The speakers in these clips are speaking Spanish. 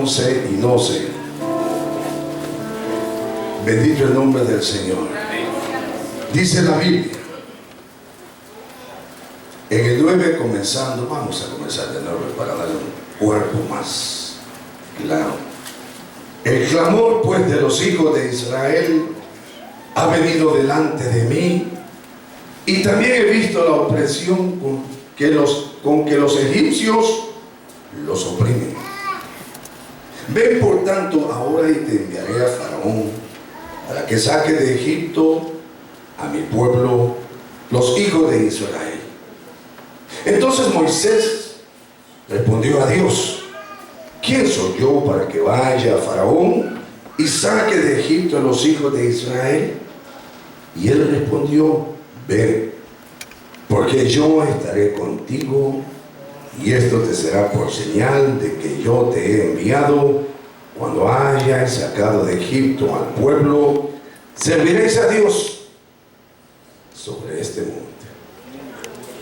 11 y 12. Bendito el nombre del Señor. Dice la Biblia, en el 9 comenzando, vamos a comenzar de nuevo para darle un cuerpo más claro. El clamor pues de los hijos de Israel ha venido delante de mí, y también he visto la opresión con que los egipcios los oprimen. Ven por tanto ahora y te enviaré a Faraón para que saque de Egipto a mi pueblo, los hijos de Israel. Entonces Moisés respondió a Dios: ¿quién soy yo para que vaya a Faraón y saque de Egipto a los hijos de Israel? Y él respondió: ve, porque yo estaré contigo, y esto te será por señal de que yo te he enviado. Cuando hayas sacado de Egipto al pueblo, serviréis a Dios sobre este monte.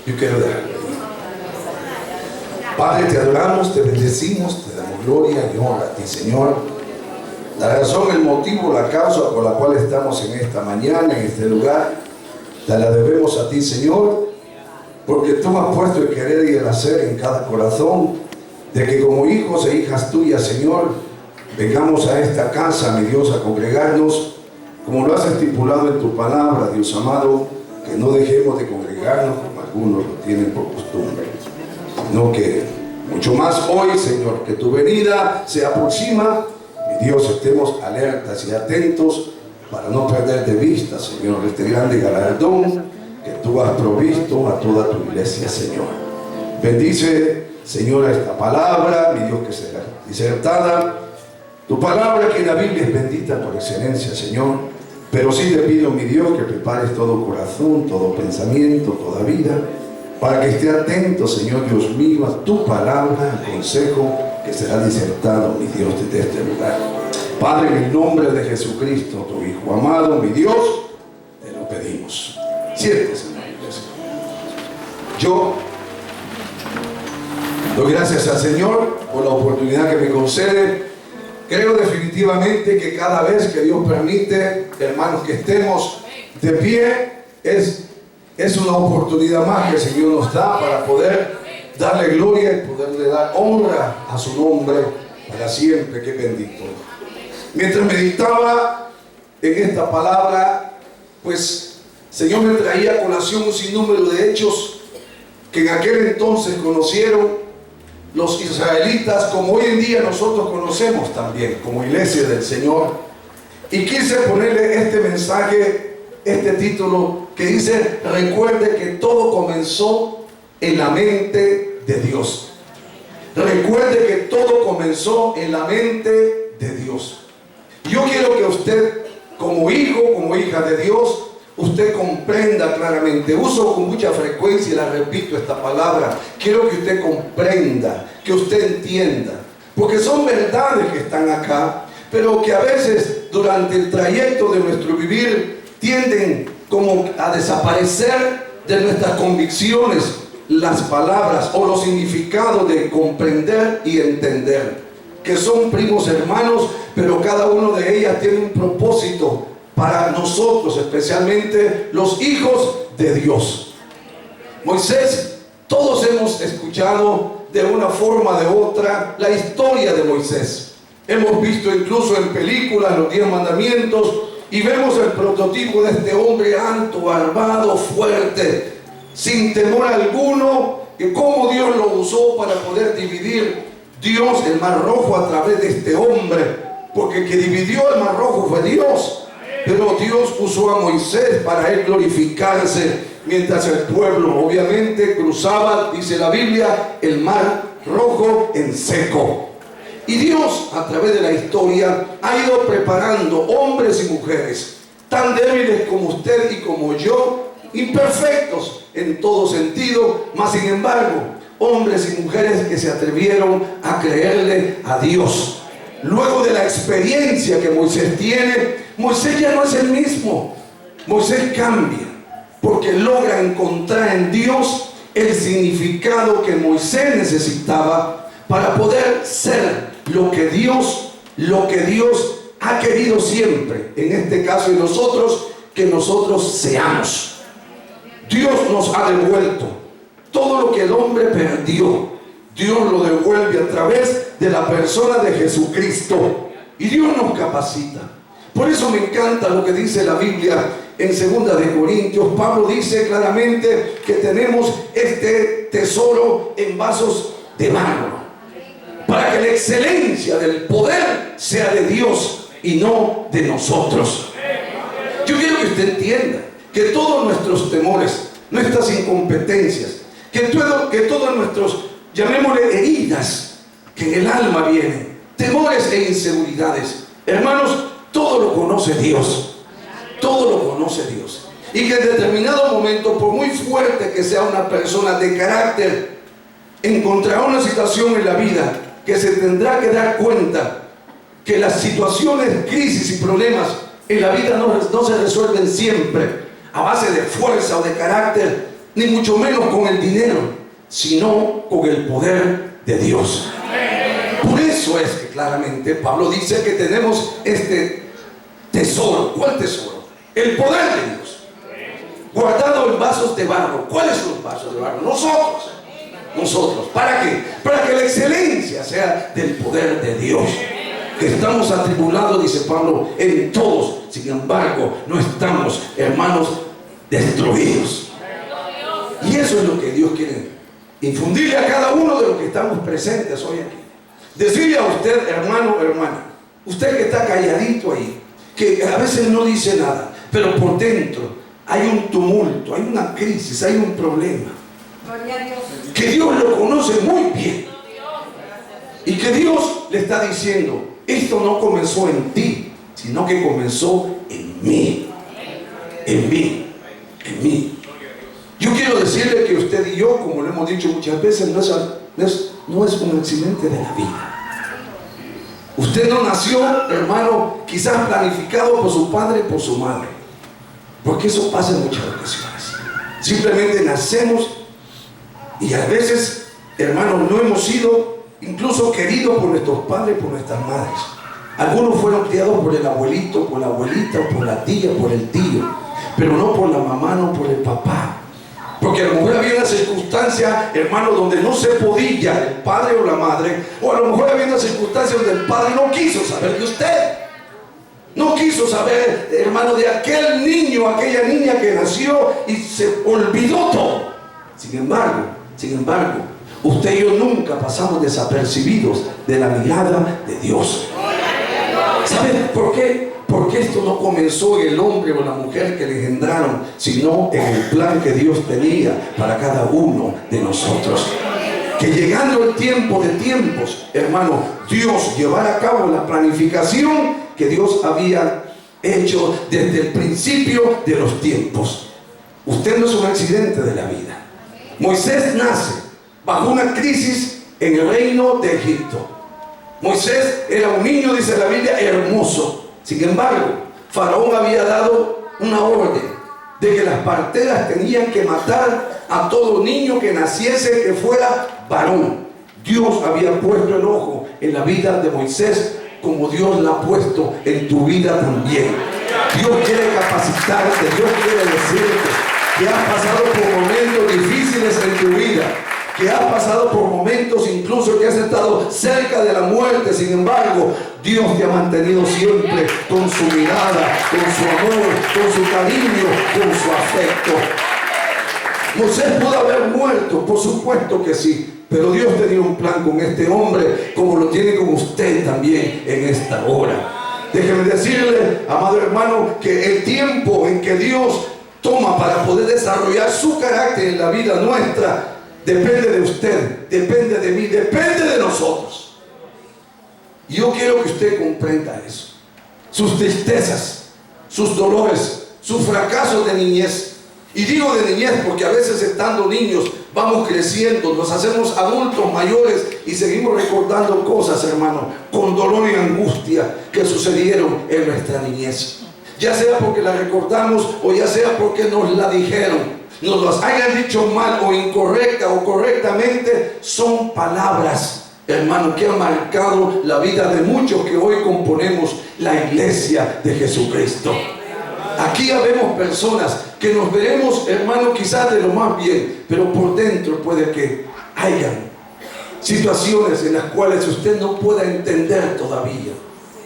Yo quiero dejarlo ahí. Padre, te adoramos, te bendecimos, te damos gloria y honra a ti, Señor. La razón, el motivo, la causa por la cual estamos en esta mañana, en este lugar, te la debemos a ti, Señor, porque tú has puesto el querer y el hacer en cada corazón, de que como hijos e hijas tuyas, Señor, vengamos a esta casa, mi Dios, a congregarnos, como lo has estipulado en tu palabra, Dios amado, que no dejemos de congregarnos como algunos lo tienen por costumbre, sino que mucho más hoy, Señor, que tu venida se aproxima, mi Dios, estemos alertas y atentos para no perder de vista, Señor, este grande galardón que tú has provisto a toda tu iglesia, Señor. Bendice, Señor, esta palabra, mi Dios, que será disertada. Tu palabra que en la Biblia es bendita por excelencia, Señor, pero sí te pido, mi Dios, que prepares todo corazón, todo pensamiento, toda vida, para que esté atento, Señor Dios mío, a tu palabra, al consejo que será disertado, mi Dios, desde este lugar. Padre, en el nombre de Jesucristo, tu Hijo amado, mi Dios, te lo pedimos. Siéntese, hermano. Yo doy gracias al Señor por la oportunidad que me concede. Creo definitivamente que cada vez que Dios permite, hermanos, que estemos de pie, es una oportunidad más que el Señor nos da para poder darle gloria y poderle dar honra a su nombre para siempre. Qué bendito. Mientras meditaba en esta palabra, pues Señor me traía a colación un sinnúmero de hechos que en aquel entonces conocieron los israelitas, como hoy en día nosotros conocemos también como iglesia del Señor. Y quise ponerle este mensaje, este título que dice: recuerde que todo comenzó en la mente de Dios. Recuerde que todo comenzó en la mente de Dios. Yo quiero que usted, como hijo, como hija de Dios, usted comprenda claramente. Uso con mucha frecuencia y la repito esta palabra. Quiero que usted comprenda, que usted entienda, porque son verdades que están acá, pero que a veces durante el trayecto de nuestro vivir tienden como a desaparecer de nuestras convicciones las palabras o los significados de comprender y entender, que son primos hermanos, pero cada uno de ellas tiene un propósito para nosotros, especialmente los hijos de Dios. Moisés, todos hemos escuchado de una forma o de otra la historia de Moisés. Hemos visto incluso en películas los 10 mandamientos y vemos el prototipo de este hombre alto, barbado, fuerte, sin temor alguno, que cómo Dios lo usó para poder dividir Dios el Mar Rojo a través de este hombre, porque el que dividió el Mar Rojo fue Dios. Pero Dios usó a Moisés para él glorificarse, mientras el pueblo obviamente cruzaba, dice la Biblia, el Mar Rojo en seco. Y Dios, a través de la historia, ha ido preparando hombres y mujeres tan débiles como usted y como yo, imperfectos en todo sentido, mas sin embargo, hombres y mujeres que se atrevieron a creerle a Dios. Luego de la experiencia que Moisés tiene, Moisés ya no es el mismo. Moisés cambia, porque logra encontrar en Dios el significado que Moisés necesitaba para poder ser lo que Dios ha querido siempre, en este caso de nosotros, que nosotros seamos. Dios nos ha devuelto todo lo que el hombre perdió. Dios lo devuelve a través de la persona de Jesucristo, y Dios nos capacita. Por eso me encanta lo que dice la Biblia en 2 de Corintios. Pablo dice claramente que tenemos este tesoro en vasos de barro, para que la excelencia del poder sea de Dios y no de nosotros. Yo quiero que usted entienda que todos nuestros temores, nuestras incompetencias, que todos nuestros, llamémosle heridas, que en el alma vienen, temores e inseguridades, hermanos, todo lo conoce Dios. Todo lo conoce Dios. Y que en determinado momento, por muy fuerte que sea una persona de carácter, encontrará una situación en la vida que se tendrá que dar cuenta que las situaciones, crisis y problemas en la vida no se resuelven siempre a base de fuerza o de carácter, ni mucho menos con el dinero, sino con el poder de Dios. Por eso es que claramente Pablo dice que tenemos este tesoro. ¿Cuál tesoro? El poder de Dios, guardado en vasos de barro. ¿Cuáles son los vasos de barro? Nosotros. ¿Para qué? Para que la excelencia sea del poder de Dios. Que estamos atribulados, dice Pablo, en todos. Sin embargo, no estamos, hermanos, destruidos. Y eso es lo que Dios quiere infundirle a cada uno de los que estamos presentes hoy aquí. Decirle a usted, hermano, hermana, usted que está calladito ahí, que a veces no dice nada, pero por dentro hay un tumulto, hay una crisis, hay un problema, que Dios lo conoce muy bien, y que Dios le está diciendo: esto no comenzó en ti, sino que comenzó en mí. En mí. Yo quiero decirle que usted y yo, como lo hemos dicho muchas veces, no es un accidente de la vida. Usted no nació, hermano, quizás planificado por su padre y por su madre, porque eso pasa en muchas ocasiones. Simplemente nacemos y a veces, hermanos, no hemos sido incluso queridos por nuestros padres y por nuestras madres. Algunos fueron criados por el abuelito, por la abuelita, o por la tía, por el tío, pero no por la mamá, no por el papá. Porque a lo mejor había una circunstancia, hermano, donde no se podía el padre o la madre, o a lo mejor había una circunstancia donde el padre no quiso saber de usted. No quiso saber, hermano, de aquel niño, aquella niña que nació y se olvidó todo. Sin embargo, usted y yo nunca pasamos desapercibidos de la mirada de Dios. ¿Sabe por qué? Porque esto no comenzó en el hombre o la mujer que le engendraron, sino en el plan que Dios tenía para cada uno de nosotros. Que llegando el tiempo de tiempos, hermano, Dios llevara a cabo la planificación que Dios había hecho desde el principio de los tiempos. Usted no es un accidente de la vida. Moisés nace bajo una crisis en el reino de Egipto. Moisés era un niño, dice la Biblia, hermoso. Sin embargo, Faraón había dado una orden de que las parteras tenían que matar a todo niño que naciese, que fuera varón. Dios había puesto el ojo en la vida de Moisés, como Dios la ha puesto en tu vida también. Dios quiere capacitarte, Dios quiere decirte que has pasado por momentos difíciles en tu vida, que has pasado por momentos incluso que has estado cerca de la muerte. Sin embargo, Dios te ha mantenido siempre con su mirada, con su amor, con su cariño, con su afecto. Moisés pudo haber muerto, por supuesto que sí, pero Dios tenía un plan con este hombre, como lo tiene con usted también en esta hora. Déjeme decirle, amado hermano, que el tiempo en que Dios toma para poder desarrollar su carácter en la vida nuestra depende de usted, depende de mí, depende de nosotros. Yo quiero que usted comprenda eso. Sus tristezas, sus dolores, sus fracasos de niñez. Y digo de niñez porque a veces estando niños vamos creciendo, nos hacemos adultos mayores y seguimos recordando cosas, hermano, con dolor y angustia que sucedieron en nuestra niñez. Ya sea porque la recordamos o ya sea porque nos la dijeron, nos las hayan dicho mal o incorrecta o correctamente, son palabras hermano, que ha marcado la vida de muchos que hoy componemos la iglesia de Jesucristo. Aquí habemos personas que nos veremos, hermano, quizás de lo más bien, pero por dentro puede que hayan situaciones en las cuales usted no pueda entender todavía.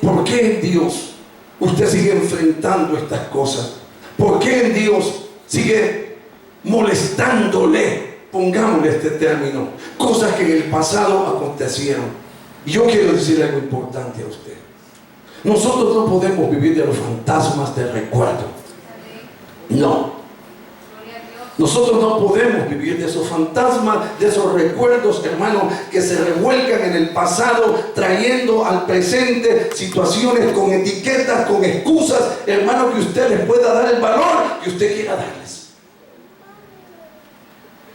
¿Por qué en Dios usted sigue enfrentando estas cosas? ¿Por qué en Dios sigue molestándole? Pongámosle este término. Cosas que en el pasado acontecieron. Y yo quiero decirle algo importante a usted. Nosotros no podemos vivir de los fantasmas del recuerdo. No. Nosotros no podemos vivir de esos fantasmas, de esos recuerdos, hermano, que se revuelcan en el pasado, trayendo al presente situaciones con etiquetas, con excusas, hermano, que usted les pueda dar el valor que usted quiera darles.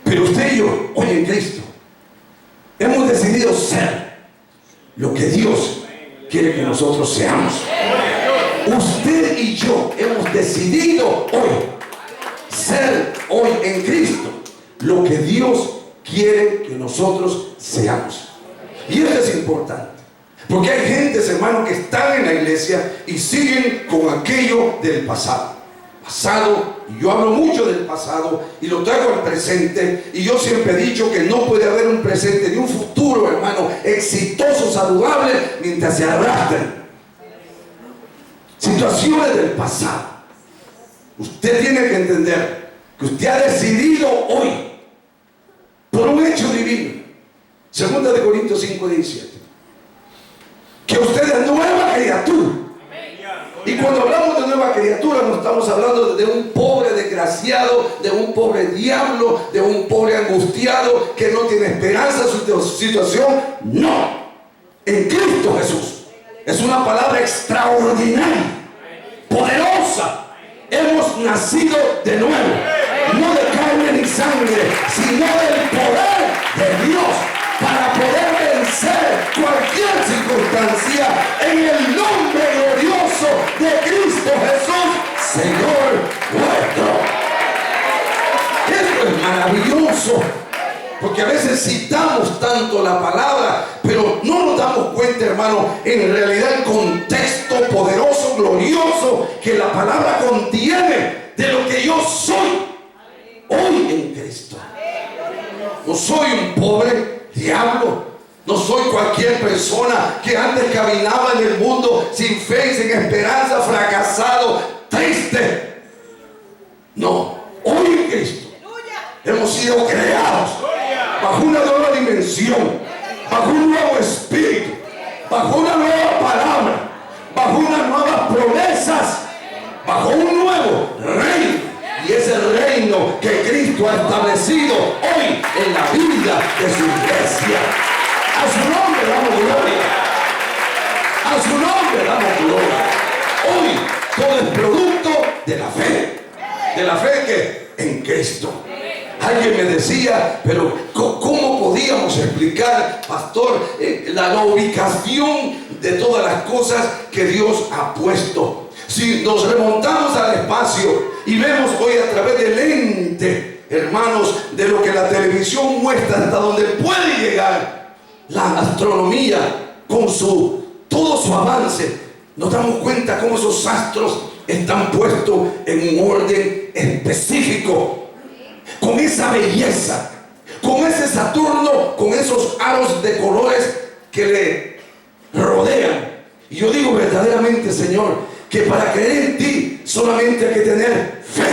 Pero usted y yo, hoy en Cristo, hemos decidido ser lo que Dios quiere que nosotros seamos. Usted y yo hemos decidido hoy ser hoy en Cristo lo que Dios quiere que nosotros seamos. Y esto es importante, porque hay gentes, hermano, que están en la iglesia y siguen con aquello del pasado. Y yo hablo mucho del pasado y lo traigo al presente, y yo siempre he dicho que no puede haber un presente ni un futuro, hermano, exitoso, saludable, mientras se arrastren situaciones del pasado. Usted tiene que entender que usted ha decidido hoy, por un hecho divino, 2 Corintios 5:17, que usted es nueva criatura. Y cuando hablamos de nueva criatura, no estamos hablando de un pobre desgraciado, de un pobre diablo, de un pobre angustiado que no tiene esperanza en su situación. No. En Cristo Jesús es una palabra extraordinaria, poderosa. Hemos nacido de nuevo, no de carne ni sangre, sino del poder de Dios, para poder vencer cualquier circunstancia en el nombre glorioso de Cristo Jesús, Señor nuestro. Esto es maravilloso, porque a veces citamos tanto la palabra, pero no nos damos cuenta, hermano, en realidad el contexto poderoso, glorioso que la palabra contiene de lo que yo soy hoy en Cristo. No soy un pobre diablo, no soy cualquier persona que antes caminaba en el mundo sin fe, sin esperanza, fracasado, triste. No, hoy en Cristo hemos sido creados bajo una nueva dimensión, bajo un nuevo espíritu, bajo una nueva palabra, bajo unas nuevas promesas, bajo un nuevo reino. Y ese reino que Cristo ha establecido hoy en la vida de su iglesia. A su nombre damos gloria. A su nombre damos gloria. Hoy todo es producto de la fe. De la fe que en Cristo. Alguien me decía, pero ¿cómo podíamos explicar, pastor, la ubicación de todas las cosas que Dios ha puesto? Si nos remontamos al espacio y vemos hoy a través del lente, hermanos, de lo que la televisión muestra, hasta donde puede llegar la astronomía con todo su avance, nos damos cuenta cómo esos astros están puestos en un orden específico, con esa belleza, con ese Saturno, con esos aros de colores que le rodean. Y yo digo verdaderamente, Señor, que para creer en ti solamente hay que tener fe.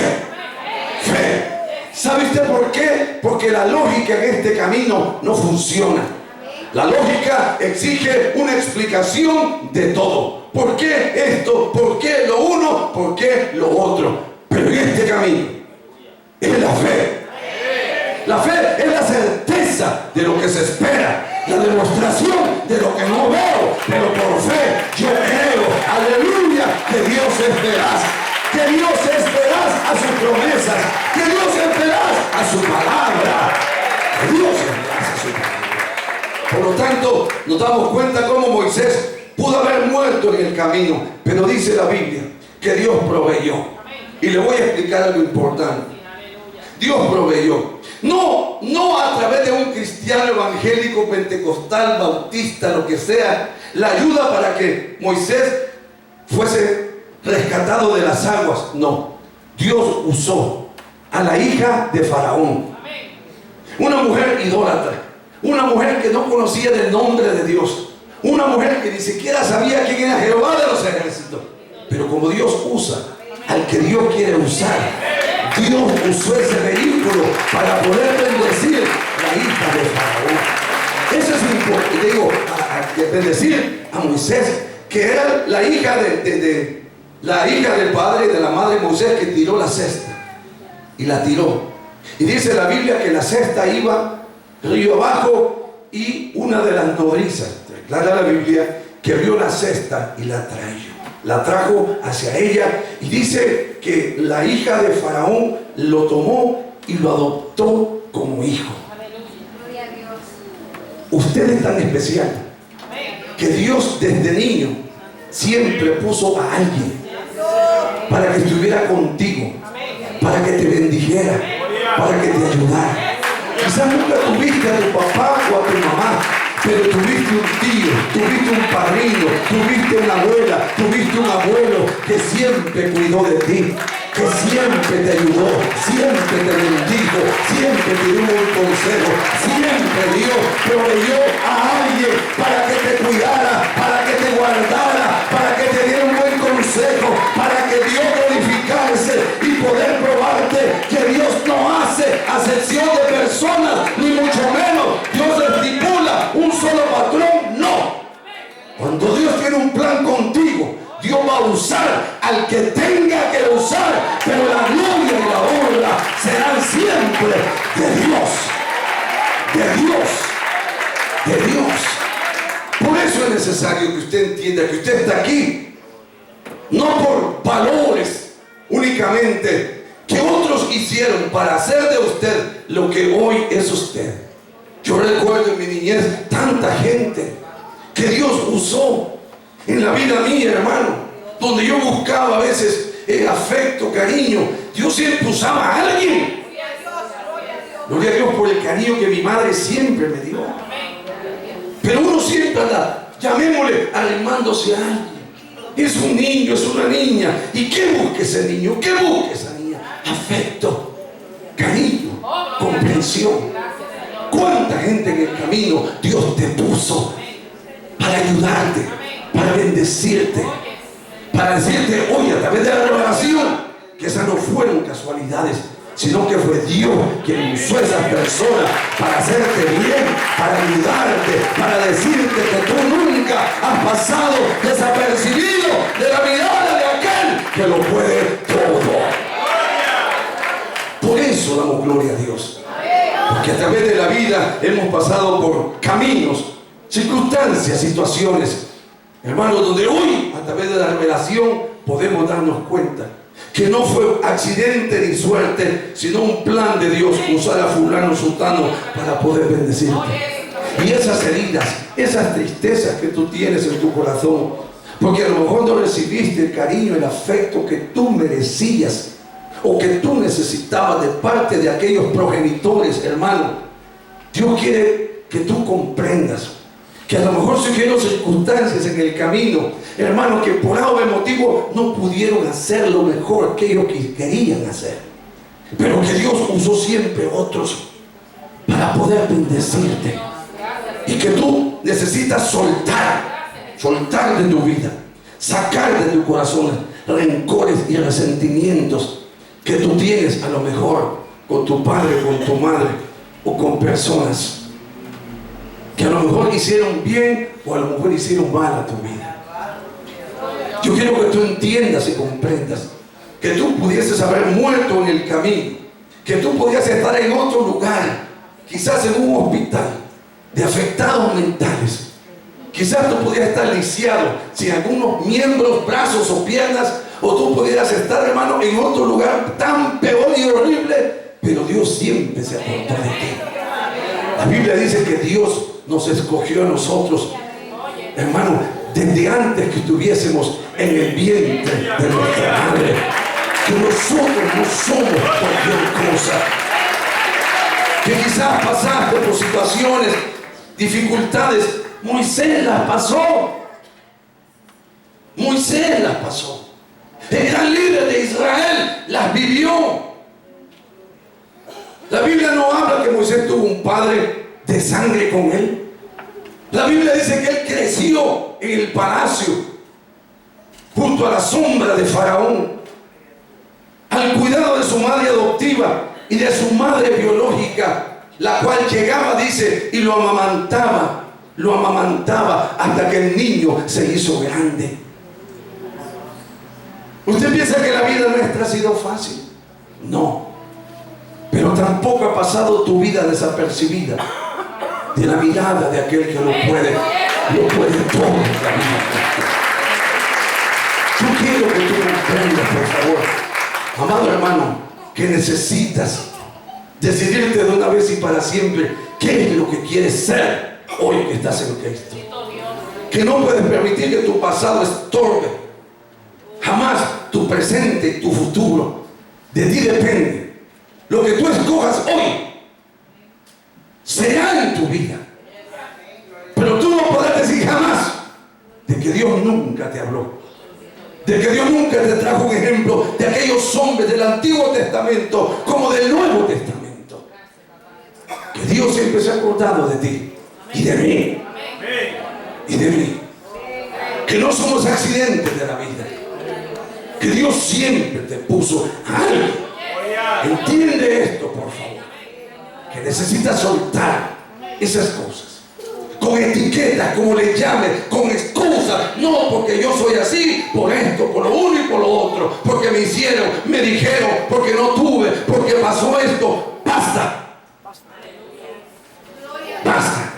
Fe. ¿Sabe usted por qué? Porque la lógica en este camino no funciona. La lógica exige una explicación de todo. ¿Por qué esto? ¿Por qué lo uno? ¿Por qué lo otro? Pero en este camino es la fe. La fe es la certeza de lo que se espera, la demostración de lo que no veo, pero por fe yo creo, aleluya, que Dios es veraz, que Dios es veraz a sus promesas, que Dios es veraz a su palabra, que Dios es veraz a su palabra. Por lo tanto, nos damos cuenta cómo Moisés pudo haber muerto en el camino, pero dice la Biblia que Dios proveyó. Y le voy a explicar algo importante. Dios proveyó. No a través de un cristiano evangélico, pentecostal, bautista, lo que sea, la ayuda para que Moisés fuese rescatado de las aguas. No, Dios usó a la hija de Faraón, una mujer idólatra, una mujer que no conocía del nombre de Dios, una mujer que ni siquiera sabía quién era Jehová de los ejércitos. Pero como Dios usa al que Dios quiere usar, Dios usó ese vehículo para poder bendecir la hija de Faraón. Eso es importante. Digo, bendecir a Moisés, que era la hija la hija del padre y de la madre de Moisés, que tiró la cesta y la tiró. Y dice la Biblia que la cesta iba río abajo, y una de las nodrizas, declara la Biblia, que vio la cesta y la trajo hacia ella, y dice que la hija de Faraón lo tomó y lo adoptó como hijo. Usted es tan especial que Dios desde niño siempre puso a alguien para que estuviera contigo, para que te bendijera, para que te ayudara. Quizás nunca tuviste a tu papá o a tu mamá, pero tuviste un tío, tuviste un padrino, tuviste una abuela, tuviste un abuelo que siempre cuidó de ti, que siempre te ayudó, siempre te bendijo, siempre te dio un consejo, siempre Dios proveyó a alguien para que te cuidara, para que te guardara, para que te diera un buen consejo, para que Dios glorificarse y poder probarte que Dios no hace acepción de personas, ni mucho menos. Dios estipula un solo patrón, no. Cuando Dios tiene un plan contigo, Dios va a usar al que tenga que usar, pero la gloria y la honra serán siempre de Dios, de Dios, de Dios. Por eso es necesario que usted entienda que usted está aquí, no por valores únicamente que otros hicieron para hacer de usted lo que hoy es usted. Yo recuerdo en mi niñez tanta gente que Dios usó en la vida mía, hermano, donde yo buscaba a veces afecto, cariño. Dios siempre usaba a alguien. Gloria a Dios por el cariño que mi madre siempre me dio. Pero uno siempre anda, llamémosle, arrimándose a alguien. Es un niño, es una niña. ¿Y qué busca ese niño? ¿Qué busca esa niña? Afecto, cariño, comprensión. ¿Cuánta gente en el camino Dios te puso para ayudarte, para bendecirte, para decirte, oye, a través de la revelación, que esas no fueron casualidades, sino que fue Dios quien usó a esas personas para hacerte bien, para ayudarte, para decirte que tú nunca has pasado desapercibido de la mirada de aquel que lo puede todo. Por eso damos gloria a Dios, porque a través de la vida hemos pasado por caminos, circunstancias, situaciones, hermanos, donde hoy a través de la revelación podemos darnos cuenta que no fue accidente ni suerte, sino un plan de Dios usar a fulano, sultano para poder bendecirte. Y esas heridas, esas tristezas que tú tienes en tu corazón, porque a lo mejor no recibiste el cariño, el afecto que tú merecías o que tú necesitabas de parte de aquellos progenitores, hermano. Dios quiere que tú comprendas que a lo mejor surgieron circunstancias en el camino, hermanos, que por algún motivo no pudieron hacer lo mejor que ellos querían hacer, pero que Dios usó siempre otros para poder bendecirte, y que tú necesitas soltar de tu vida, sacar de tu corazón rencores y resentimientos que tú tienes a lo mejor con tu padre, con tu madre o con personas que a lo mejor hicieron bien o a lo mejor hicieron mal a tu vida. Yo quiero que tú entiendas y comprendas que tú pudieses haber muerto en el camino, que tú podías estar en otro lugar, quizás en un hospital de afectados mentales. Quizás tú pudieras estar lisiado sin algunos miembros, brazos o piernas, o tú pudieras estar, hermano, en otro lugar tan peor y horrible, pero Dios siempre se acordó de ti. La Biblia dice que Dios nos escogió a nosotros, hermano, desde antes que estuviésemos en el vientre de nuestra madre, que nosotros no somos cualquier cosa. que quizás pasaste por situaciones, dificultades. Moisés las pasó. Moisés las pasó. El gran líder de Israel las vivió. La Biblia no habla que Moisés tuvo un padre de sangre con él. La Biblia dice que él creció en el palacio, junto a la sombra de Faraón, al cuidado de su madre adoptiva y de su madre biológica, la cual llegaba, dice, y lo amamantaba hasta que el niño se hizo grande. ¿Usted piensa que la vida nuestra ha sido fácil? No. Pero tampoco ha pasado tu vida desapercibida de la mirada de aquel que lo puede todo en la vida. Yo quiero que tú comprendas, por favor, amado hermano, que necesitas decidirte de una vez y para siempre qué es lo que quieres ser hoy que estás en Cristo. Que no puedes permitir que tu pasado estorbe jamás tu presente y tu futuro. De ti depende. Lo que tú escojas hoy será en tu vida. Pero tú no podrás decir jamás de que Dios nunca te habló, de que Dios nunca te trajo un ejemplo de aquellos hombres del Antiguo Testamento como del Nuevo Testamento. Que Dios siempre se ha acordado de ti y de mí y de mí. Que no somos accidentes de la vida. Que Dios siempre te puso algo. Entiende esto, por favor, que necesitas soltar esas cosas con etiquetas, como le llames, con excusas. No, porque yo soy así, por esto, por lo uno y por lo otro, porque me hicieron, me dijeron, porque no tuve, porque pasó esto. Basta, basta.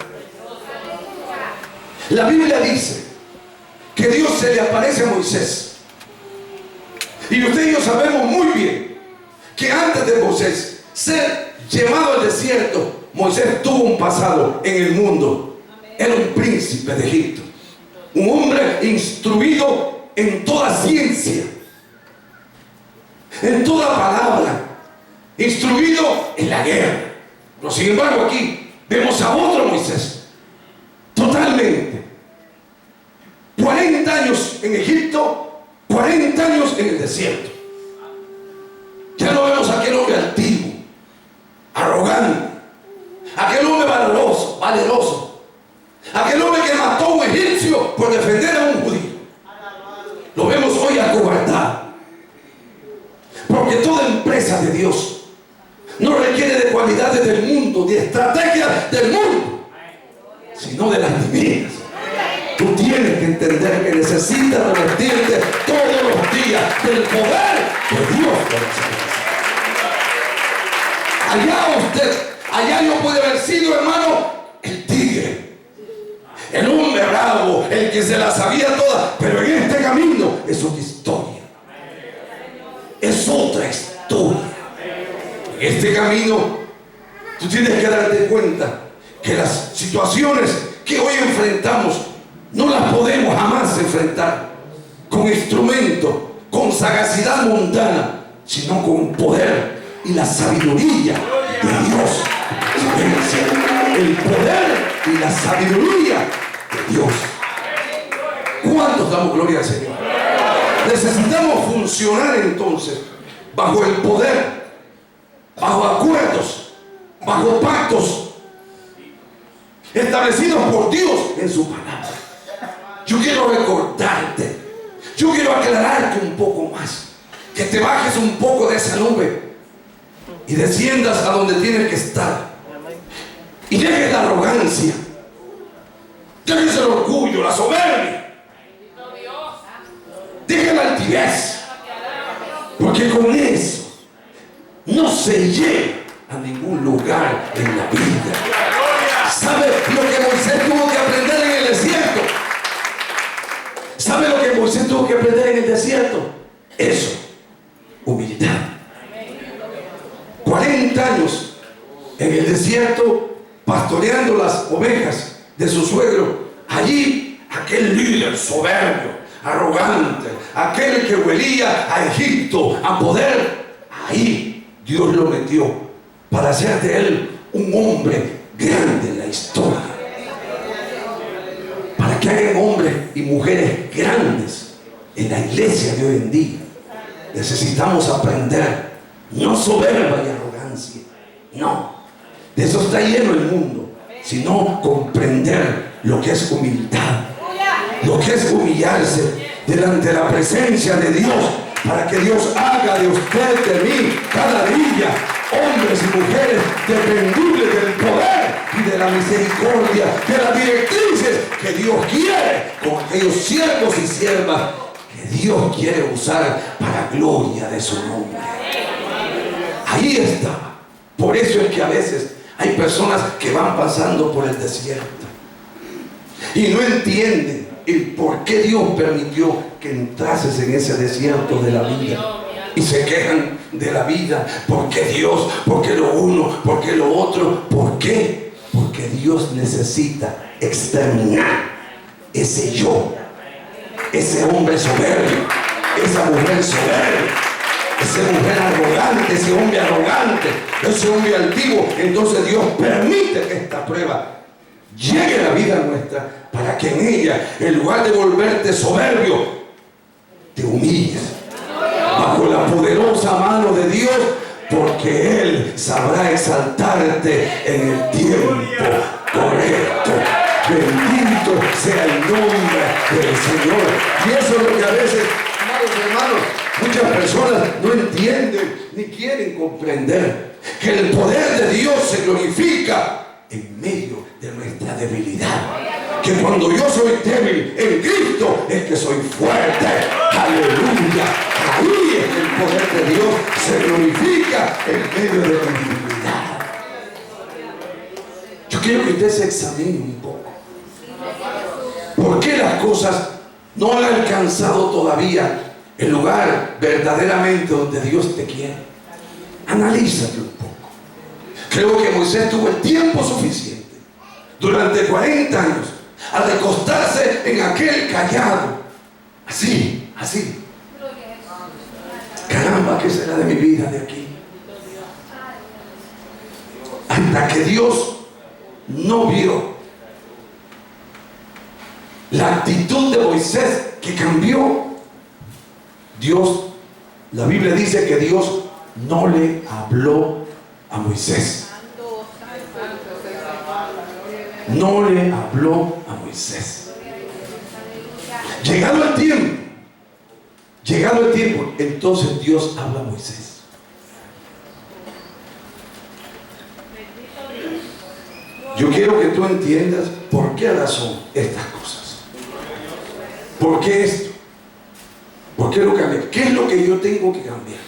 La Biblia dice que Dios se le aparece a Moisés, y usted y yo sabemos muy bien que antes de Moisés ser llevado al desierto, Moisés tuvo un pasado en el mundo. Era un príncipe de Egipto, un hombre instruido en toda ciencia, en toda palabra, instruido en la guerra. Pero sin embargo aquí vemos a otro Moisés, totalmente. 40 años en Egipto, 40 años en el desierto. Ya no vemos a aquel hombre altivo, arrogante, aquel hombre valeroso, aquel hombre que mató a un egipcio por defender a un judío. Lo vemos hoy acobardado. Porque toda empresa de Dios no requiere de cualidades del mundo, ni estrategias del mundo, sino de las divinas. Tú tienes que entender que necesitas revestirte todos los días del poder de Dios. Allá yo puede haber sido, hermano, el tigre, el hombre bravo, el que se la sabía toda, pero en este camino es otra historia. Es otra historia. En este camino tú tienes que darte cuenta que las situaciones que hoy enfrentamos no las podemos jamás enfrentar con instrumento, con sagacidad mundana, sino con poder y la sabiduría de Dios. El poder y la sabiduría de Dios. ¿Cuántos damos gloria al Señor? Necesitamos funcionar entonces bajo el poder, bajo acuerdos, bajo pactos establecidos por Dios en su palabra. Yo quiero recordarte, yo quiero aclararte un poco más, que te bajes un poco de esa nube y desciendas a donde tienes que estar, y dejes la arrogancia, dejes el orgullo, la soberbia, dejes la altivez, porque con eso no se llega a ningún lugar en la vida. ¿Sabe lo que Moisés tuvo que aprender en el desierto? ¿Sabe lo que Moisés tuvo que aprender en el desierto? Eso, humildad. 40 años en el desierto pastoreando las ovejas de su suegro. Allí aquel líder soberbio, arrogante, aquel que huelía a Egipto, a poder, ahí Dios lo metió para hacer de él un hombre grande en la historia. Para que hayan hombres y mujeres grandes en la iglesia de hoy en día, necesitamos aprender, no soberbia y arrogancia, no, de eso está lleno el mundo, sino comprender lo que es humildad, lo que es humillarse delante de la presencia de Dios, para que Dios haga de usted, de mí, cada día, hombres y mujeres dependibles del poder y de la misericordia, de las directrices que Dios quiere con aquellos siervos y siervas que Dios quiere usar para gloria de su nombre. Ahí está. Por eso es que a veces hay personas que van pasando por el desierto y no entienden el por qué Dios permitió que entrases en ese desierto de la vida. Y se quejan de la vida. ¿Por qué Dios? ¿Por qué lo uno? ¿Por qué lo otro? ¿Por qué? Porque Dios necesita exterminar ese yo, ese hombre soberbio, esa mujer soberbia, esa mujer arrogante, ese hombre arrogante, ese hombre altivo. Entonces Dios permite que esta prueba llegue a la vida nuestra, para que en ella, en lugar de volverte soberbio, te humilles bajo la poderosa mano de Dios, porque Él sabrá exaltarte en el tiempo correcto. Bendito sea el nombre del Señor. Y eso es lo que a veces, amados hermanos, muchas personas no entienden ni quieren comprender, que el poder de Dios se glorifica en medio de nuestra debilidad. Que cuando yo soy débil en Cristo es que soy fuerte. Aleluya. Ahí es que el poder de Dios se glorifica en medio de la debilidad. Yo quiero que usted se examine un poco. ¿Por qué las cosas no han alcanzado todavía el lugar verdaderamente donde Dios te quiere? Analízate un poco. Creo que Moisés tuvo el tiempo suficiente durante 40 años a recostarse en aquel callado, así. Caramba, ¿qué será de mi vida de aquí? Hasta que Dios no vio la actitud de Moisés, que cambió. Dios, la Biblia dice que Dios no le habló a Moisés. No le habló a Moisés. Llegado el tiempo, entonces Dios habla a Moisés. Yo quiero que tú entiendas por qué razón estas cosas. ¿Por qué esto? ¿Por qué lo cambié? ¿Qué es lo que yo tengo que cambiar?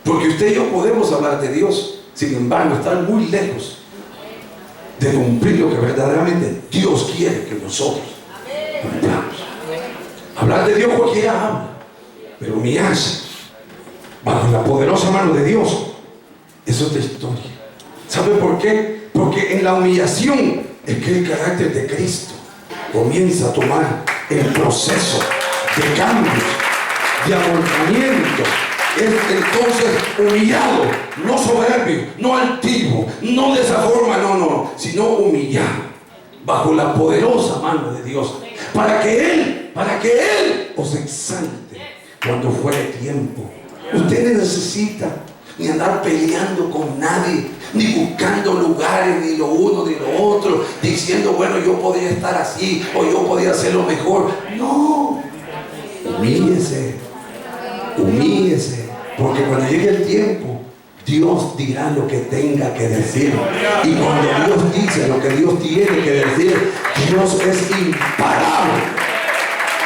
Porque usted y yo podemos hablar de Dios, sin embargo, estar muy lejos de cumplir lo que verdaderamente Dios quiere que nosotros cumplamos. Hablar de Dios cualquiera habla, pero humillarse bajo la poderosa mano de Dios es otra historia. ¿Sabe por qué? Porque en la humillación es que el carácter de Cristo comienza a tomar el proceso de cambios, de amortamiento. Es entonces humillado, no soberbio, no altivo, no de esa forma, no, sino humillado bajo la poderosa mano de Dios, para que Él os exalte cuando fuere tiempo. Usted no necesita ni andar peleando con nadie, ni buscando lugares, ni lo uno ni lo otro, diciendo, bueno, yo podría estar así o yo podría hacerlo mejor. No, humíllese, porque cuando llegue el tiempo, Dios dirá lo que tenga que decir. Y cuando Dios dice lo que Dios tiene que decir, Dios es imparable.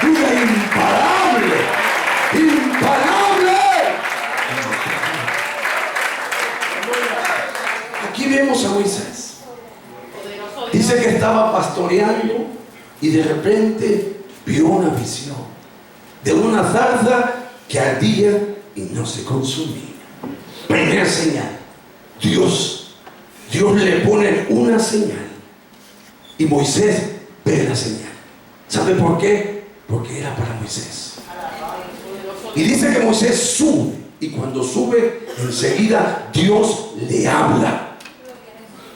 Diga imparable. Aquí vemos a Moisés. Dice que estaba pastoreando y de repente vio una visión de una zarza que ardía y no se consumía. Primera señal. Dios le pone una señal y Moisés ve la señal. ¿Sabe por qué? Porque era para Moisés. Y dice que Moisés sube, y cuando sube enseguida Dios le habla.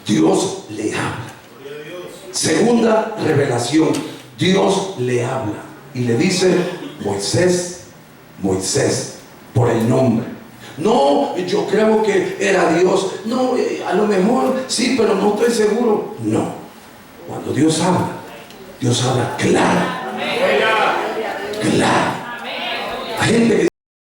Dios le habla. Segunda revelación, Dios le habla y le dice: Moisés, Moisés, por el nombre. No, yo creo que era Dios. No, a lo mejor sí, pero no estoy seguro. No, cuando Dios habla claro. Claro. Hay gente que